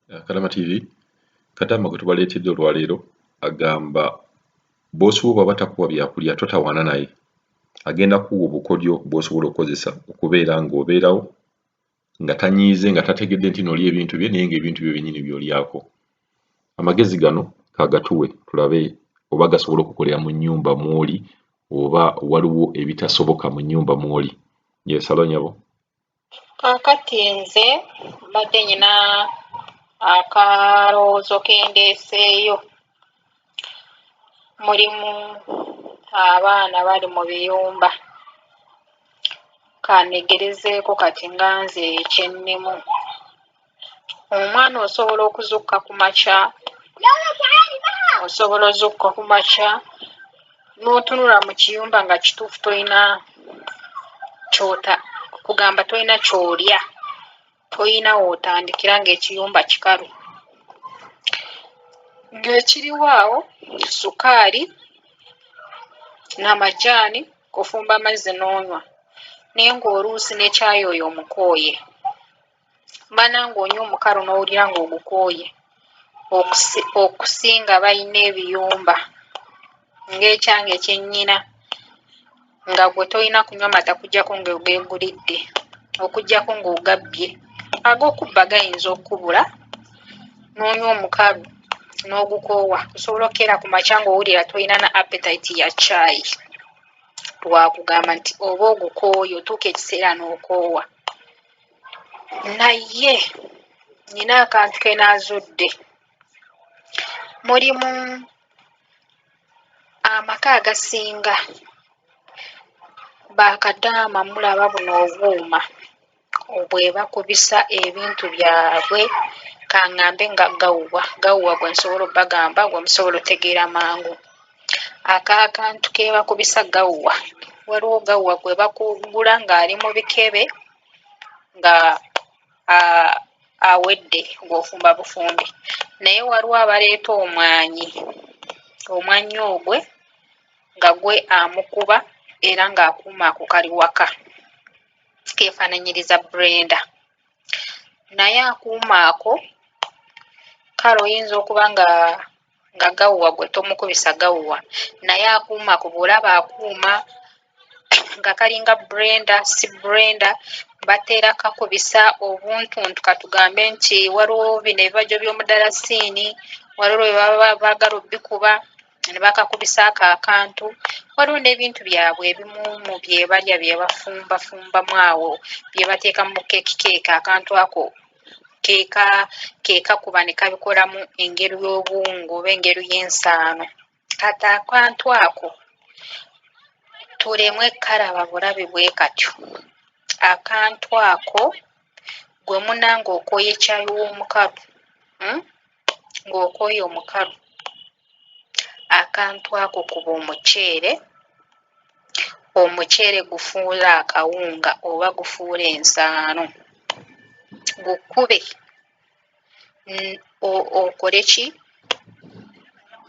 Kalama TV Katamba gwe tubaleetedde olwaleero agamba bw'osuuba batakuwa byakulya totawaana naye, agenda kuwa obukodyo bw'osobola okukozesa okubeera ng'obeerawo nga tanyiize, nga tategedde nti n'olya ebintu bye naye ng'ebintu byo byennyini by'olyako. Amagezi gano kagatuwe tulabe oba gasobola okukolera mu nnyumba mw'oli oba waliwo ebitasoboka mu nnyumba mw'oli. Yesalo nyabo. Kaakati nze mbadde nyina akalowoozo ke ndeeseeyo. Mulimu abaana bali mu biyumba. Kannegerezeeko kati nga nze kyennemu. Omwana osobola okuzukka ku makya, osobola ozukka ku makya n'otunula mu kiyumba nga kituufu tolina kugamba tolina ky'olya, tolina w'otandikira ng'ekiyumba kikalu. Ng'ekiriwo awo sukaali n'amajaani, kufumba mazzi n'onywa, naye ng'oluusi ne caayi oyo omukooye. Mba nange onywa omukalu n'owulira ng'ogukooye okusinga balina ebiyumba ng'ekyange kye nnyina, nga gwe tolina kunywa mata kuggyako ng'ogeegulidde, okuggyako ng'ogabbye. Ag'okubba gayinza okkubula n'onywa omukalu n'ogukoowa. Osobola okkeera ku makya ng'owulira tolina na appetite ya caayi, lwakugamba nti oba ogukooye otuuka ekiseera n'okoowa. Naye nina akantu ke naazudde. Mulimu amaka agasinga baakadaama mulaba buno obuuma bwe bakubisa ebintu byabwe, kaŋŋambe nga gawuwa gwe nsobola obbagamba gwe musobola otegeera mangu. Akantu ke bakubisa gawuwa, waliwo gawuwa gwe bakugula ng'ali mu bikebe nga awedde ng'ofumba bufumbi, naye waliwo abaleeta omwanyi ogwe nga gwe amukuba era ng'akuuma ako kali waka, keefaanaanyiriza blender. Naye akuuma ako kale oyinza okuba nga gawuwa gwe tomukubisa gawuwa, naye akuuma ako bw'olaba akuuma nga kalinga blender, si blender, bateera kakubisa obuntuntu, katugambe nti waliwo bino ebibajjo by'omudalasini, waliwo bye baba baagala obbikuba ne bakakubisa ako akantu, waliwo n'ebintu byabwe ebimu mu bye balya bye bafumbafumbamu awo, bye bateeka mu keeki, akantu ako ke kakuba ne kabikolamu engeri y'obuwunga oba engeri y'ensaano. Kati akantu ako tuleme kalaba bulabi bwe katyo. Akantu ako gwe munange okooye caayi w'omukalu, ng'okooye omukalu, akantu ako kuba omuceere gufuula akawunga oba gufuula ensaano, gukube okole ki,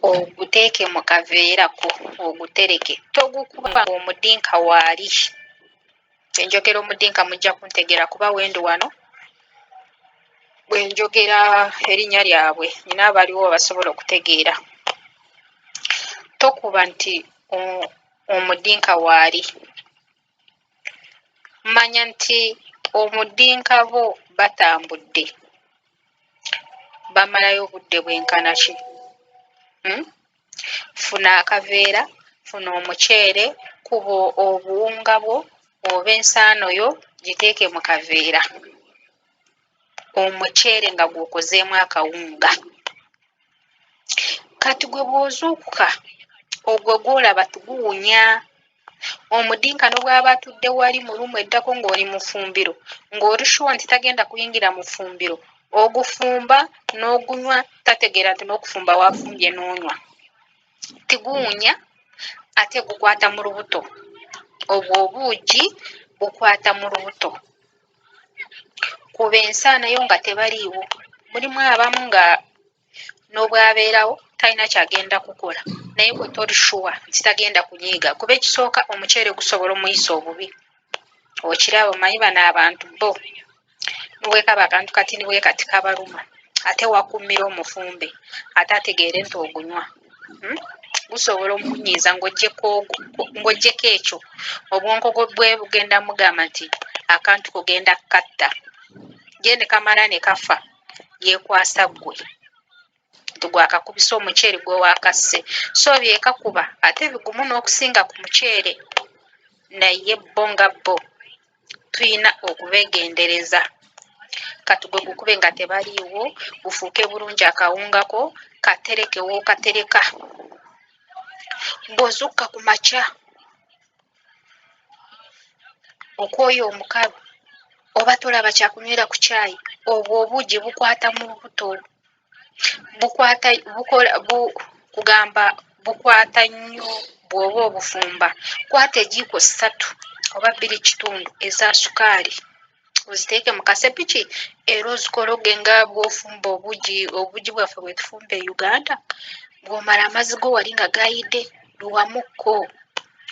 oguteeke mu kaveerako ogutereke, togukuba ng'omudinka waali. Bwe njogera omudinka mujja kuntegeera kuba wendi wano, bwe njogera erinnya lyabwe nina abaliwo basobola okutegeera. Tokuba nti omudinka waali. Manya nti omudinka bo batambudde, bamalayo obudde bwenkana ki? Funa akaveera, funa omuceere, kuba obuwunga bwo oba ensaano yo giteeke mu kaveera, omuceere nga gw'okozeemu akawunga. Kati gwe bw'ozuukuka ogwo gw'olaba tuguwunya. Omudinka n'obw'aba atudde wali mu lumu eddako ng'oli mu ffumbiro, ng'oli sure nti tagenda kuyingira mu ffumbiro, ogufumba n'ogunywa, tategeera nti n'okufumba waafumbye n'onywa. Tiguwunya ate gukwata mu lubuto. Obwo obuugi bukwata mu lubuto. Kuba ensaano yo nga tebaliiwo. Mulimu abamu nga n'obwabeerawo talina kyagenda kukola, naye gwe toli sure nti tagenda kunyiiga. Kuba ekisooka omuceere gusobola omuyisa obubi. Okiraba omanyi bano abantu bo niwe kaba akantu kati niwe kati kabaluma. ate wakumira omufumbe ate ategeere nti ogunywa gusobola omunyiiza ng'oggyeko ekyo obwonko bwe bugenda mugamba nti akantu kugenda katta gye kamala ne kafa yeekwasa ggwe nti gwakakubisa omuceere gwe waakasse so byekakuba ate bigumu n'okusinga ku muceere naye bo nga bo tuyina okubeegendereza kati gwe gukube nga tebaliiwo bufuuke bulungi akawungako katerekewo katereka bw'ozukka ku makya okwoyo omukalu oba tolaba kyakunywera ku caayi obwo obuugi bukwata mu lubuto bukwata nnyo bw'oba obufumba kwata ejiiko 3 oba 2.5 eza sukaali oziteeke mu kasepiki era ozikologe nga bw'ofumba obuugi bwaffe bwe tufumba e Uganda bw'omala amazzi go wali nga gayidde luwamukko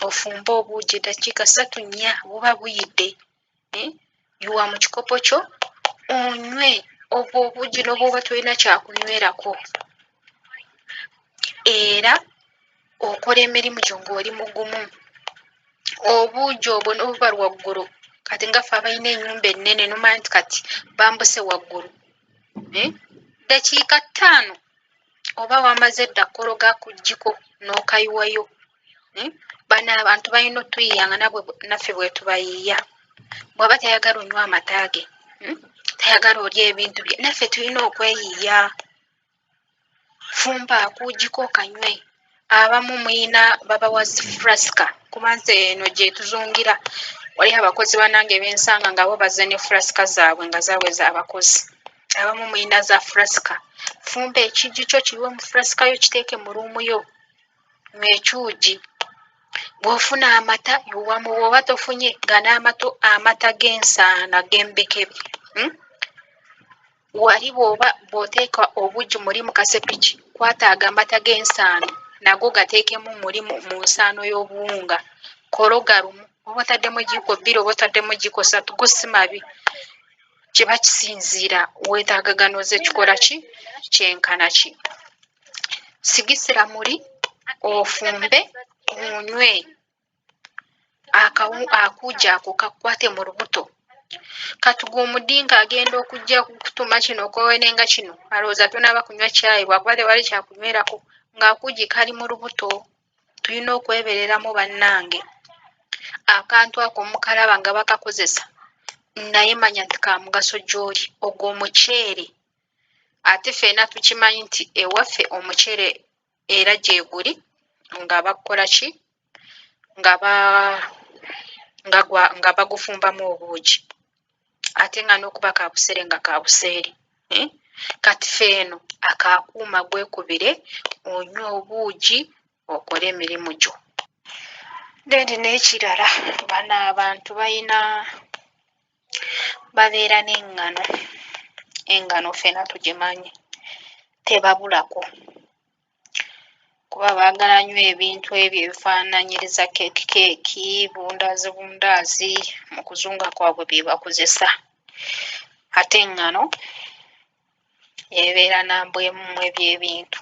ofumba obuugi eddakiika 3-4 buba buyidde yuwa mu kikopo kyo onywe obwo obuugi n'obwoba tolina kyakunywerako era okola emirimu gyo ng'oli mugumu obuugi obwo n'obuba lwaggulu kati nga ffe abalina ennyumba ennene nomanya nti kati bambuse waggulu ddakiika 5 oba wamaze dda kukologa ku jjiko n'okayiwayo bano abantu balina otuyiyanga naffe bwe tubayiiya bw'aba tayagala onywa amataage tayagala olya ebintu bye naffe tulina okweyiiya fumba akuugiko okanywe abamu muyina babawa flasika kubanze eno gye tuzungira wali abakozi banange bensanga nga bo bazze ne flasika zaabwe nga zaaweza abakozi abamu muyina za flasika fumba ekijju kyo kiwe mu flasika yo kiteeke mu luumu yo ekyugi bw'ofuna amata yuwamu bw'oba tofunye nga amata g'ensaana g'embekebe wali bw'oteeka obuugi muli mu kasepiki kwata agamata g'ensaano nago gateekemu muli mu nsaano y'obuwunga kologa lumu oba otaddemu ejiiko 2 oba otaddemu ejiiko 3 go si mabi kiba kisinziira weetaaga ganoze kikola ki kyenkana ki sigisira muli ofumbe onywe akuugi ako kakwate mu lubuto kati gwe omudinga agenda okujja kutuma kino kowenenga kino alowooza tonaaba kunywa caayi bwakuba tewali kyakunywerako ng'akuugi kali mu lubuto tulina okwebereramu bannange akantu ako mukalaba nga bakakozesa naye manya nti ka mugaso gy'oli ogwo omuceere ate ffenna tukimanyi nti ewaffe omuceere era gye guli nga bakola ki nga bagufumbamu obuugi ate nga n'okuba kabuseere nga kabuseere kati feeno akakuuma gwekubire onywa obuugi okole emirimu gyo dendi n'ekirala bano abantu babeera n'engano feena tugimanyi tebabulako kuba baagala nnyo ebintu ebyo ebifaananyiriza keeki bundaazi mu kuzunga kwabwe bye bakozesa ate engano ebeera nambwemu eby'ebintu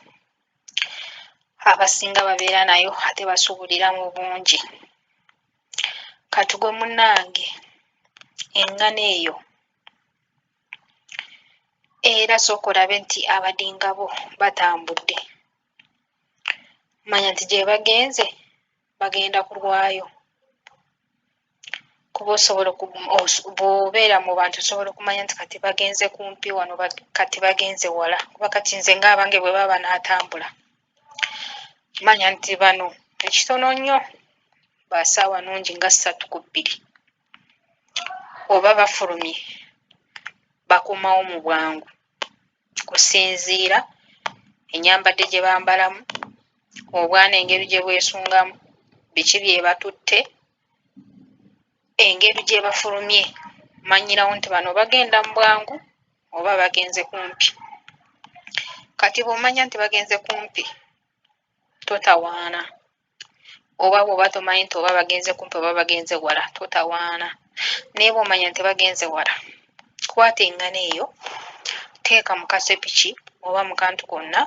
abasinga babeera nayo ate basuubuliramu bungi kati gwe munnange engano eyo era sooka olabe nti abadinga bo batambudde manya nti gye bagenze bagenda kulwayo kuba bw'obeera mu bantu osobola okumanya nti kati bagenze kumpi wano kati bagenze wala kuba kati nze ng'abange bwe baba n'atambula manya nti bano ekitono nnyo basaawa nungi nga 3-2 oba bafulumye bakomawo mu bwangu kusinziira ennyambadde gye bambalamu obwana engeri gye bwesungamu biki bye batutte engeri gye bafulumye manyirawo nti bano bagenda mu bwangu oba bagenze kumpi kati bw'omanya nti bagenze kumpi totawaana oba bw'oba tomanyi nti oba bagenze kumpi oba bagenze wala totawaana naye bw'omanya nti bagenze wala kwata engano eyo teeka mu kasepiki oba mu kantu konna.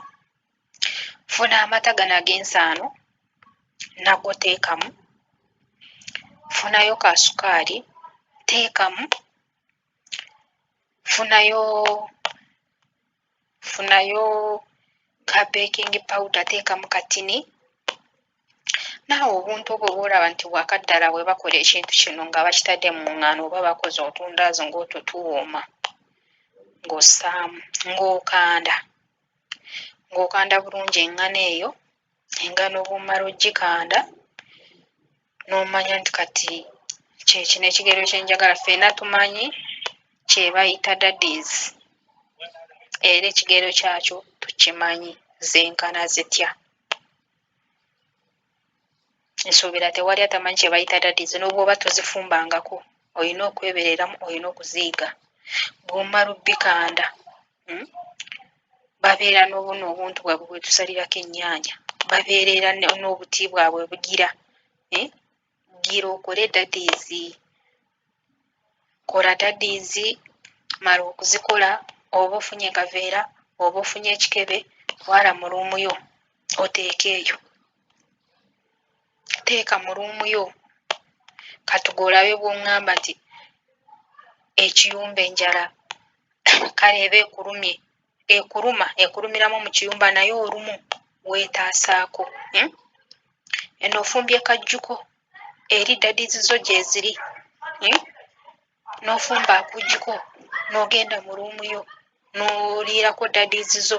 Funa amata gano ag'ensaano nago teekamu. Funayo ka sukaali teekamu. Funayo ka baking powder teekamu katini. Naawe obuntu obwo bw'olaba nti wakaddala bwe bakola ekintu kino nga bakitadde mu ŋŋaano oba bakoze otundaazo ng'otwo tuwooma ng'ossaamu ng'okanda bulungi eŋŋano eyo. Engano bw'omala ogikanda n'omanya nti kati kyekino ekigero kye njagala. Ffenna tumanyi kye bayita daddies era ekigero kyakyo tukimanyi zenkana zitya. Nsuubira tewali atamanyi kye bayita daddies n'obwoba tozifumbangako olina okwebereramu, olina okuziyiga. Bw'omala obbikanda babeera n'obuno obuntu bwabwe bwe tusalirako ennyaanya, babeerera n'obuti bwabwe bugira. Gira okole daddies. Kola daddies, mala okuzikola oba ofunye kaveera oba ofunye ekikebe, twala mu luumu yo oteeka eyo. Teeka mu luumu yo. Katuga olabe bw'oŋŋamba nti ekiyumba enjala kale eba ekulumye, ekulumiramu mu kiyumba naye olumu weetaasaako. Eno ofumbye kajjuko eri daddies zo gyeziri. N'ofumba akujjuko n'ogenda mu luumu yo n'oliirako daddies zo